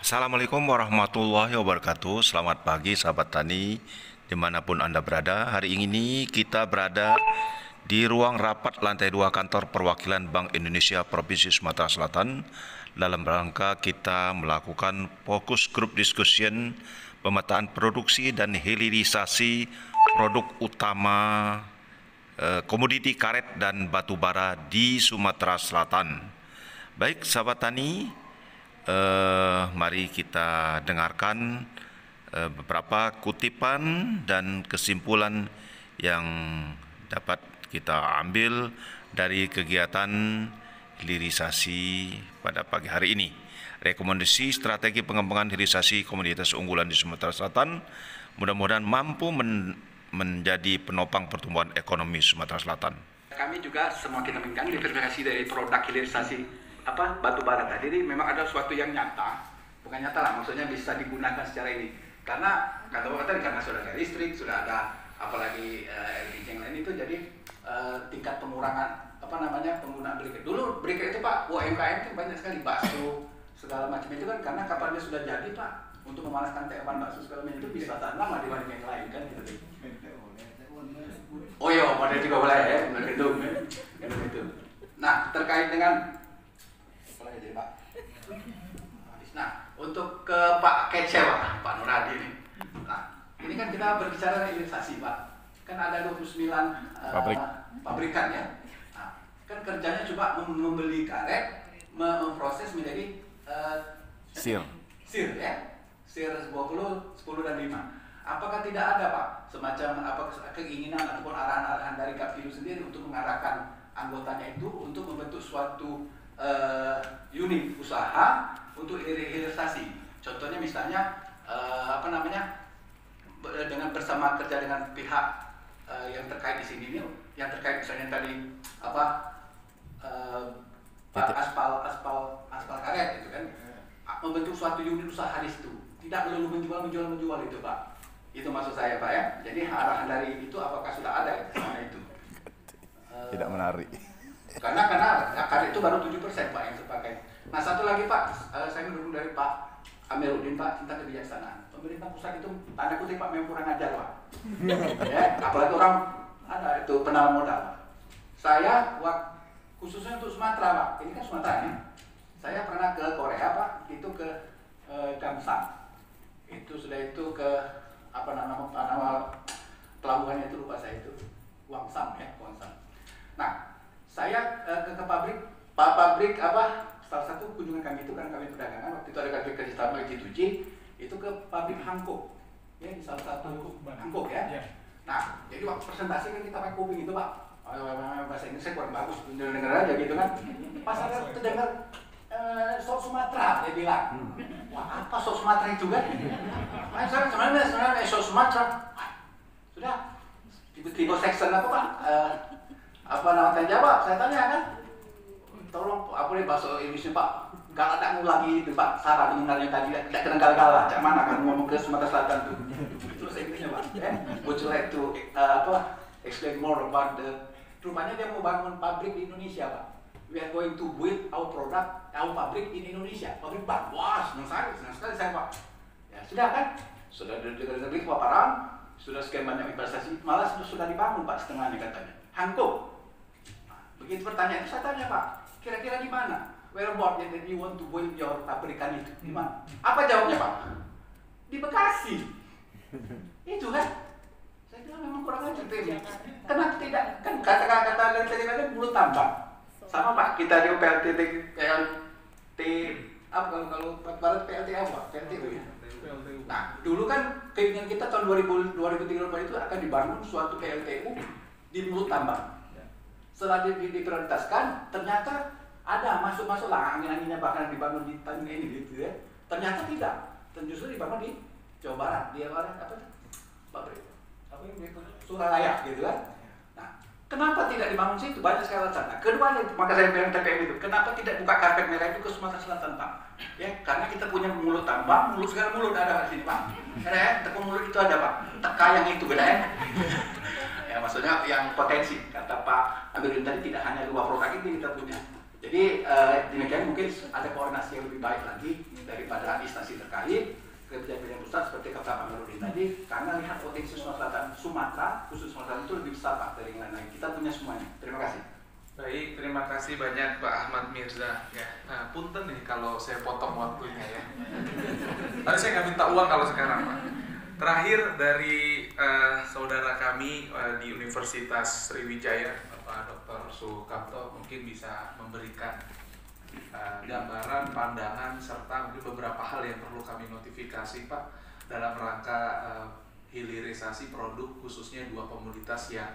Assalamualaikum warahmatullahi wabarakatuh. Selamat pagi sahabat tani dimanapun Anda berada. Hari ini kita berada di ruang rapat lantai 2 kantor perwakilan Bank Indonesia Provinsi Sumatera Selatan dalam rangka kita melakukan fokus group discussion pemetaan produksi dan hilirisasi produk utama komoditi karet dan batu bara di Sumatera Selatan. Baik sahabat tani, mari kita dengarkan beberapa kutipan dan kesimpulan yang dapat kita ambil dari kegiatan hilirisasi pada pagi hari ini. Rekomendasi strategi pengembangan hilirisasi komoditas unggulan di Sumatera Selatan mudah-mudahan mampu menjadi penopang pertumbuhan ekonomi Sumatera Selatan. Kami juga semakin meningkatkan diversifikasi dari produk hilirisasi batu bara tadi. Jadi memang ada sesuatu yang nyata, bukan nyata lah, maksudnya bisa digunakan secara ini. Karena kata Bapak tadi, karena sudah ada listrik, sudah ada apalagi LPG yang lain itu, jadi tingkat pengurangan penggunaan briket. Dulu briket itu Pak, UMKM itu banyak sekali bakso segala macam itu kan, karena kapalnya sudah jadi Pak, untuk memanaskan tewan bakso segala macam itu bisa tahan lama dibanding yang lain kan gitu. Oh iya, model juga boleh ya, gitu. Nah, terkait dengan Pak. Nah, untuk ke Pak Kece Pak Nur Hadi ini. Nah, ini kan kita berbicara hilirisasi Pak. Kan ada 29 pabrikan ya. Nah, kan kerjanya coba membeli karet, memproses menjadi sir ya. Sir 10 dan 5. Apakah tidak ada Pak semacam keinginan ataupun arahan-arahan dari Kaptilu sendiri untuk mengarahkan anggotanya itu untuk membentuk suatu unit usaha untuk hilirisasi? Contohnya misalnya dengan bersama kerja dengan pihak yang terkait di sini nih, yang terkait misalnya tadi aspal karet itu kan, membentuk suatu unit usaha di situ. Tidak melulu menjual itu Pak. Itu maksud saya Pak ya. Jadi arahan dari itu apakah sudah ada itu? Tidak menarik. Karena karet itu baru 7% Pak yang terpakai. Nah satu lagi Pak, saya mendukung dari Pak Amiruddin Pak tentang kebijaksanaan. Pemerintah pusat itu tanda kutip Pak memang kurang ajar Pak. Ya, apalagi orang ada itu penanam modal. Saya khususnya untuk Sumatera Pak, ini kan Sumatera ya. Saya pernah ke Korea Pak, itu ke Gamsang. Itu sudah itu ke nama pelabuhannya itu lupa saya itu, Wangsam ya, Wangsam. Nah, saya ke pabrik salah satu kunjungan kami itu kan kami perdagangan waktu itu ada kerja sama G2G itu ke pabrik Hankook ya, di salah satu Hankook ya. Nah, jadi waktu presentasi kan kita pakai kuping itu Pak, bahasa Inggris saya kurang bagus, dengar aja gitu kan. Pas ada terdengar sok Sumatera, dia bilang, wah apa sok Sumatera itu kan? Sebenarnya sok Sumatera, sudah tipe section apa Pak? Nama jawab, saya tanya kan, tolong bahasa Inggrisnya Pak, gak ada lagi itu Pak, Sarah dengarnya tadi tidak kena gagal-gagal, cak mana kan ngomong ke Sumatera Selatan tuh, itu bahasa Inggrisnya Pak. Would you like to explain more about rupanya dia mau bangun pabrik di Indonesia Pak. We are going to build our product, our pabrik in Indonesia, pabrik ban. Wah, senang sekali saya Pak. Ya sudah kan, sudah diberi paparan, sudah sekian banyak investasi, malah sudah dibangun Pak setengahnya katanya. Hankook. Begitu pertanyaan itu saya tanya Pak, kira-kira di mana? Where about that you want to build your pabrikan itu? Di mana? Apa jawabnya Pak? Di Bekasi. Itu kan? Saya bilang memang kurang ajar timnya. Kenapa tidak? Kan kata-kata dari tadi bulu tambang. Sama Pak, kita di PLT kalau barat PLT apa? PLT itu ya. Nah, dulu kan keinginan kita tahun 2030 itu akan dibangun suatu PLTU di mulut tambang. Setelah diprioritaskan, ternyata ada masuk lah angin-anginnya bahkan dibangun di Tanjung ini gitu ya. Ternyata tidak, dan justru dibangun di Jawa Barat, di pabrik Suralaya gitu kan. Kenapa tidak dibangun situ? Banyak sekali alasan. Nah, keduanya, maka saya bilang TPM itu, kenapa tidak buka karpet merah itu ke Sumatera Selatan Pak? Ya, karena kita punya mulut tambang, mulut segala mulut ada di sini Pak. Ada ya, tekun mulut itu ada Pak. Teka yang itu beda ya. Ya maksudnya yang potensi. Kata Pak Amiruddin tadi tidak hanya dua produk ini kita punya. Jadi demikian mungkin ada koordinasi yang lebih baik lagi daripada instansi terkait, kerja-kerja pusat seperti kata Pak Amiruddin tadi, karena lihat potensi Sumatera Selatan, Sumatera, khusus Sumatera itu lebih besar Pak dari yang lain-lain. Kita punya semuanya. Terima kasih. Baik, terima kasih banyak Pak Ahmad Mirza. Ya, nah, punten nih kalau saya potong waktunya ya. Tapi saya nggak minta uang kalau sekarang Pak. Terakhir dari saudara kami di Universitas Sriwijaya, Bapak Dr. Sukamto mungkin bisa memberikan gambaran, pandangan, serta mungkin beberapa hal yang perlu kami notifikasi Pak dalam rangka hilirisasi produk khususnya dua komoditas yang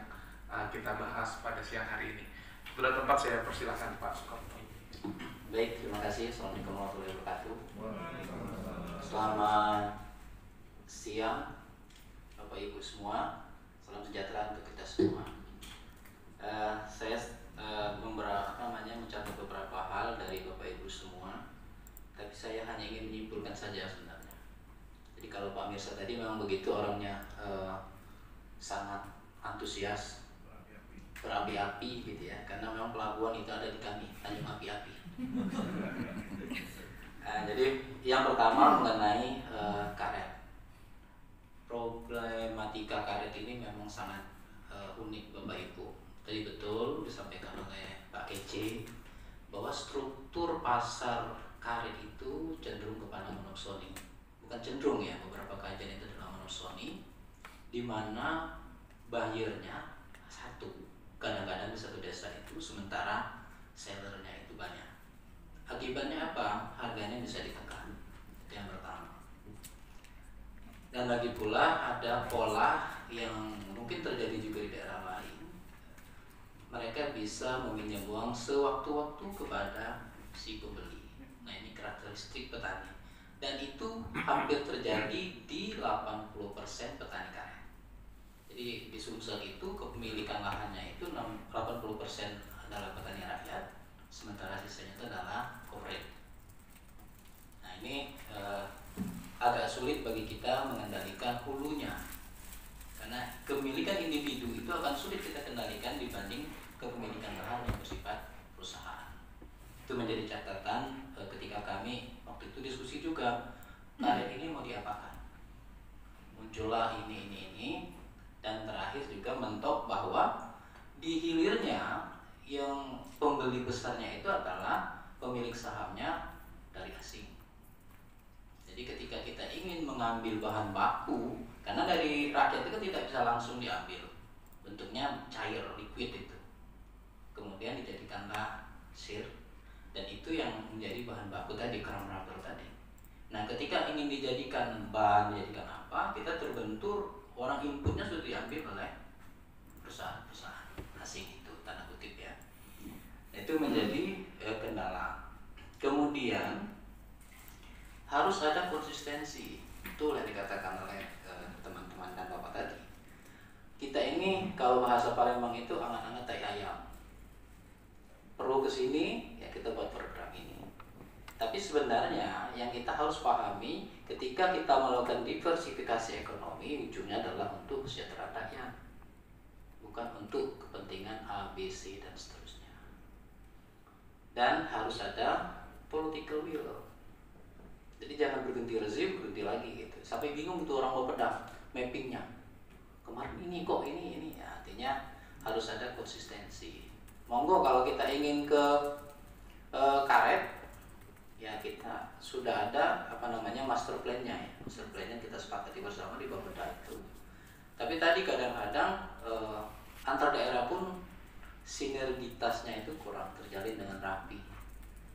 kita bahas pada siang hari ini. Sudah tempat saya persilahkan Pak Sukamto. Baik, terima kasih. Assalamualaikum warahmatullahi wabarakatuh. Selamat siang Bapak Ibu semua. Salam sejahtera untuk kita semua. Saya mencatat beberapa hal dari Bapak Ibu semua, tapi saya hanya ingin menyimpulkan saja sebenarnya. Jadi kalau Pak Mirza tadi memang begitu orangnya, sangat antusias, berapi-api gitu ya, karena memang pelabuhan itu ada di kami, Tanjung Api-api. Jadi yang pertama mengenai karet. Problematika karet ini memang sangat unik Bapak Ibu. Tadi betul disampaikan oleh Pak Kece bahwa struktur pasar karet itu cenderung kepada monosoni. Bukan cenderung ya, beberapa kajian itu adalah monosoni, di mana buyernya satu. Kadang-kadang di satu desa itu, sementara sellernya itu banyak. Akibatnya apa? Harganya bisa ditekan. Itu yang pertama. Dan lagi pula ada pola yang mungkin terjadi juga di daerah lain. Mereka bisa meminjam uang sewaktu-waktu kepada si pembeli. Nah, ini karakteristik petani. Dan itu hampir terjadi di 80% petani karet. Jadi di Sumsel itu kepemilikan lahannya itu 80% adalah petani rakyat, sementara sisanya itu adalah corporate. Nah ini agak sulit bagi kita mengendalikan hulunya, karena kepemilikan individu itu akan sulit kita kendalikan dibanding kepemilikan lahan yang bersifat perusahaan. Itu menjadi catatan ketika kami waktu itu diskusi juga, karet ini mau diapakan? Muncullah ini. Dan terakhir juga mentok bahwa di hilirnya yang pembeli besarnya itu adalah pemilik sahamnya dari asing. Jadi ketika kita ingin mengambil bahan baku, karena dari rakyat itu tidak bisa langsung diambil, bentuknya cair, liquid itu. Kemudian dijadikanlah sir, dan itu yang menjadi bahan baku tadi, crown rubber tadi. Nah ketika ingin dijadikan bahan, dijadikan apa, kita terbentur. Orang inputnya sudah diambil oleh perusahaan-perusahaan asing itu, tanda kutip ya. Itu menjadi kendala. Kemudian harus ada konsistensi. Betul yang dikatakan oleh teman-teman dan Bapak tadi. Kita ini kalau bahasa Palembang itu angan-angan tai ayam. Perlu kesini ya kita buat program ini. Tapi sebenarnya yang kita harus pahami ketika kita melakukan diversifikasi ekonomi, ujungnya adalah untuk kesejahteraan rakyat, bukan untuk kepentingan A, B, C, dan seterusnya. Dan harus ada political will. Jadi jangan berhenti rezim, berhenti lagi gitu. Sampai bingung tuh orang mau pedang mappingnya. Kemarin ini kok ini ya, artinya harus ada konsistensi. Monggo kalau kita ingin ke karet, ya kita sudah ada master plan-nya ya. Master plan-nya kita sepakati bersama di Bapeda itu. Tapi tadi kadang-kadang antar daerah pun sinergitasnya itu kurang terjalin dengan rapi.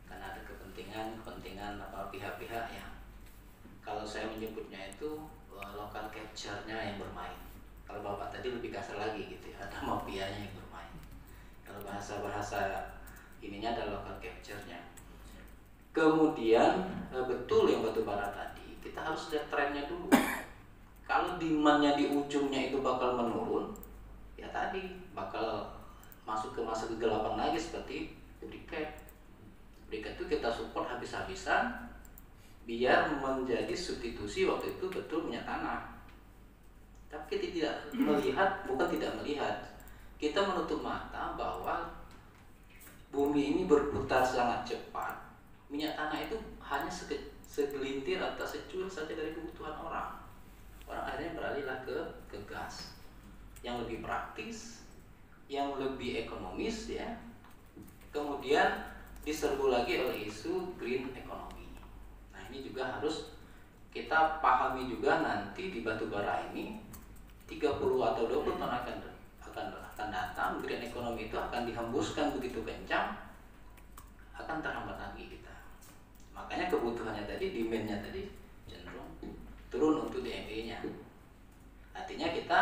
Karena ada kepentingan pihak-pihak yang kalau saya menyebutnya itu local capture-nya yang bermain. Kalau Bapak tadi lebih kasar lagi gitu ya, ada mafianya yang bermain. Kalau bahasa ininya ada local capture-nya. Kemudian betul yang batubara tadi, kita harus lihat trennya dulu. Kalau demand-nya di ujungnya itu bakal menurun, ya tadi bakal masuk ke masa kegelapan lagi seperti briket. Briket itu kita support habis-habisan biar menjadi substitusi waktu itu betul minyak tanah. Tapi kita tidak melihat, bukan tidak melihat, kita menutup mata bahwa bumi ini berputar sangat cepat. Minyak tanah itu hanya segelintir atau secuil saja dari kebutuhan orang. Orang akhirnya beralihlah ke gas yang lebih praktis, yang lebih ekonomis ya. Kemudian diserbu lagi oleh isu green economy. Nah ini juga harus kita pahami juga nanti di batubara ini 30 atau 20 tahun akan datang, green economy itu akan dihembuskan begitu kencang, akan terhambat lagi kita. Makanya kebutuhannya tadi, demand-nya tadi cenderung turun untuk DME-nya. Artinya kita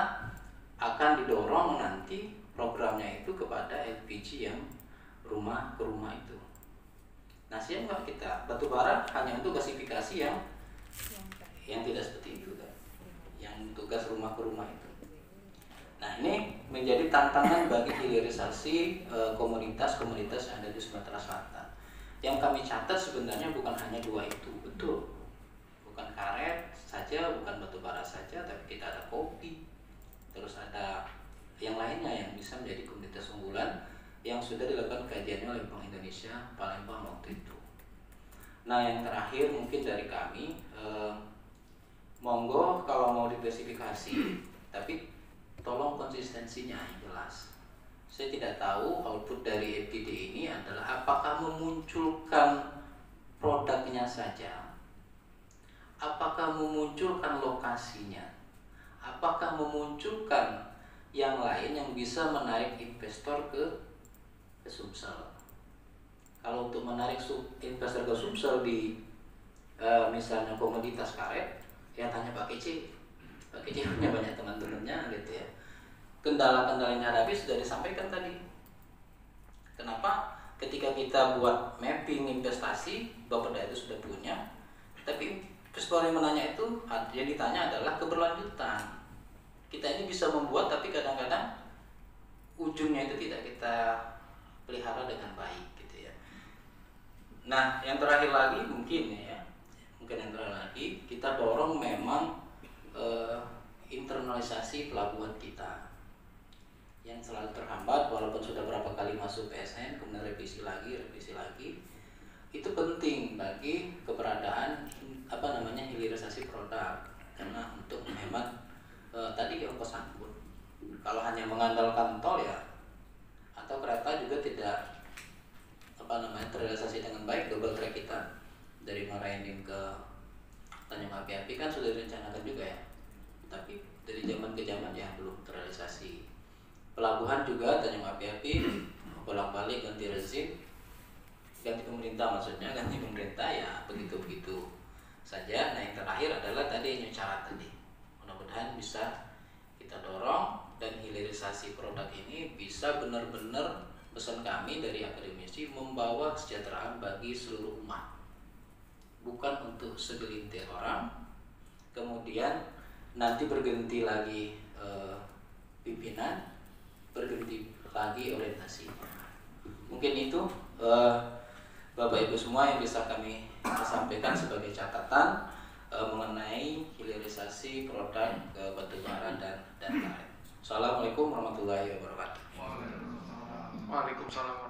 akan didorong nanti programnya itu kepada LPG yang rumah ke rumah itu. Nah siapa kita? Batubara hanya untuk gasifikasi yang tidak seperti itu kan, yang untuk gas rumah ke rumah itu. Nah ini menjadi tantangan bagi hilirisasi komunitas-komunitas yang ada di Sumatera Selatan. Yang kami catat sebenarnya bukan hanya dua itu, betul. Bukan karet saja, bukan batubara saja, tapi kita ada kopi, terus ada yang lainnya yang bisa menjadi komunitas unggulan yang sudah dilakukan kajiannya oleh Bank Indonesia Palembang waktu itu. Nah yang terakhir mungkin dari kami, monggo kalau mau diversifikasi, tapi tolong konsistensinya yang jelas. Saya tidak tahu output dari FTD ini adalah apakah memunculkan produknya saja, apakah memunculkan lokasinya, apakah memunculkan yang lain yang bisa menarik investor ke Sumsel. Kalau untuk menarik investor ke Sumsel di misalnya komoditas karet, ya tanya Pak Kece. Pak Kece punya banyak teman-temannya gitu ya. Kendala-kendala yang hadapi sudah disampaikan tadi. Kenapa ketika kita buat mapping investasi, Bapeda itu sudah punya, tapi investor yang menanya itu, yang ditanya adalah keberlanjutan. Kita ini bisa membuat, tapi kadang-kadang ujungnya itu tidak kita pelihara dengan baik gitu ya. Nah yang terakhir lagi mungkin yang terakhir lagi kita dorong memang internalisasi pelabuhan kita yang selalu terhambat walaupun sudah berapa kali masuk PSN kemudian revisi lagi itu penting bagi keberadaan hilirisasi produk karena untuk menghemat tadi ongkos angkut. Kalau hanya mengandalkan tol ya atau kereta juga tidak terrealisasi dengan baik. Double track kita dari Muara-Enim ke Tanjung Api-Api kan sudah direncanakan juga ya, tapi dari zaman ke zaman ya belum terrealisasi. Pelabuhan juga Tanjung Api-Api bolak-balik ganti rezim, ganti pemerintah ya begitu saja. Nah yang terakhir adalah tadi new syarat tadi, mudah-mudahan bisa kita dorong dan hilirisasi produk ini bisa benar-benar pesan kami dari akademisi membawa kesejahteraan bagi seluruh umat, bukan untuk segelintir orang. Kemudian nanti berganti lagi pimpinan, berganti lagi orientasinya. Mungkin itu Bapak Ibu semua yang bisa kami sampaikan sebagai catatan mengenai hilirisasi produk batubara dan karet. Assalamualaikum warahmatullahi wabarakatuh. Waalaikumsalam.